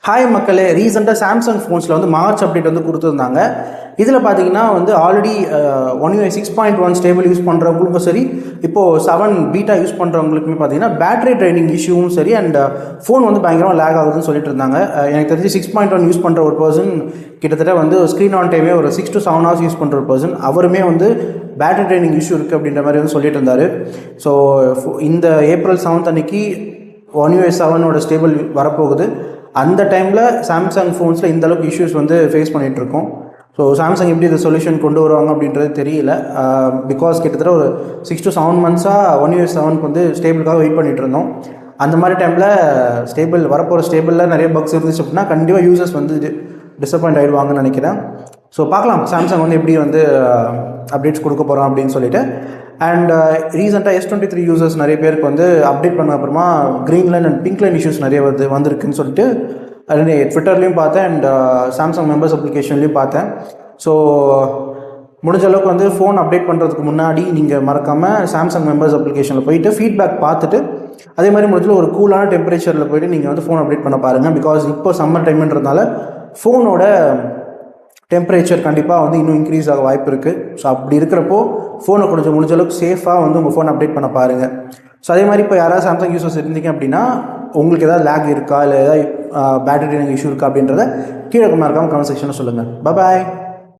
Hi மக்களே, ரீசெண்டாக Samsung ஃபோன்ஸில் வந்து மார்ச் அப்டேட் வந்து கொடுத்துருந்தாங்க. இதில் பார்த்தீங்கன்னா வந்து already One UI 6.1 stable use பண்ணுறவங்களுக்கும் சரி, இப்போது 7 பீட்டா யூஸ் பண்ணுறவங்களுக்குமே பார்த்தீங்கன்னா பேட்டரி ட்ரைனிங் இஷ்யூவும் சரி அண்ட் ஃபோன் வந்து பயங்கரமாக லேக் ஆகுதுன்னு சொல்லிட்டு இருந்தாங்க. எனக்கு தெரிஞ்சு 6.1 யூஸ் பண்ணுற ஒரு பர்சன் கிட்டத்தட்ட வந்து ஸ்க்ரீன் ஆன் டைமே ஒரு 6 to 7 hours யூஸ் பண்ணுற ஒரு பர்சன், அவருமே வந்து பேட்டரி ட்ரைனிங் இஷ்யூ இருக்குது அப்படின்ற மாதிரி வந்து சொல்லிட்டு இருந்தார். ஸோ இந்த April 7 அன்னைக்கு One UI 7ஓட ஸ்டேபிள் வரப்போகுது. அந்த டைமில் சாம்சங் ஃபோன்ஸில் இந்த அளவுக்கு இஷ்யூஸ் வந்து ஃபேஸ் பண்ணிகிட்ருக்கோம். ஸோ சாம்சங் எப்படி இந்த சொல்யூஷன் கொண்டு வருவாங்க அப்படின்றது தெரியல. பிகாஸ் கிட்டத்தட்ட ஒரு 6 to 7 months-ஆக One UI 7க்கு வந்து ஸ்டேபிளுக்காக வெயிட் பண்ணிகிட்டு இருந்தோம். அந்த மாதிரி டைமில் ஸ்டேபிள் வரப்போகிற ஸ்டேபிளில் நிறைய பக்ஸ் இருந்துச்சு அப்படின்னா கண்டிப்பாக யூசர்ஸ் வந்து டிசப்பாயிண்ட் ஆகிடுவாங்கன்னு நினைக்கிறேன். ஸோ பார்க்கலாம் சாம்சங் வந்து எப்படி வந்து அப்டேட்ஸ் கொடுக்க போகிறோம் அப்படின்னு சொல்லிட்டு. அண்ட் ரீசெண்டாக S23 யூசர்ஸ் நிறைய பேருக்கு வந்து அப்டேட் பண்ண அப்புறமா green line and pink line issues நிறைய வந்திருக்குன்னு சொல்லிட்டு ட்விட்டர்லேயும் பார்த்தேன் அண்ட் சாம்சங் மெம்பர்ஸ் அப்ளிகேஷன்லேயும் பார்த்தேன். ஸோ முடிஞ்ச அளவுக்கு வந்து ஃபோன் அப்டேட் பண்ணுறதுக்கு முன்னாடி நீங்கள் மறக்காமல் சாம்சங் மெம்பர்ஸ் அப்ளிகேஷனில் போயிட்டு ஃபீட்பேக் பார்த்துட்டு அதே மாதிரி முடிஞ்சல ஒரு கூலான டெம்பரேச்சரில் போய்ட்டு நீங்கள் வந்து ஃபோன் அப்டேட் பண்ண பாருங்கள். பிகாஸ் இப்போ சம்மர் டைம்ன்றதுனால ஃபோனோட டெம்பரேச்சர் கண்டிப்பாக வந்து இன்னும் இன்க்ரீஸ் ஆக வாய்ப்பு இருக்குது. ஸோ அப்படி இருக்கிறப்போ ஃபோனை கொஞ்சம் முடிஞ்ச அளவுக்கு சேஃபாக வந்து உங்கள் ஃபோன் அப்டேட் பண்ண பாருங்கள். ஸோ அதே மாதிரி இப்போ யாராவது சாம்சங் யூசர்ஸ் இருந்தீங்க அப்படின்னா உங்களுக்கு ஏதாவது லேக் இருக்கா இல்லை ஏதாவது பேட்டரி இஷ்யூ இருக்கா அப்படின்றத கீழே மறக்காமல் கமெண்ட் செக்ஷனில் சொல்லுங்கள். பாய்.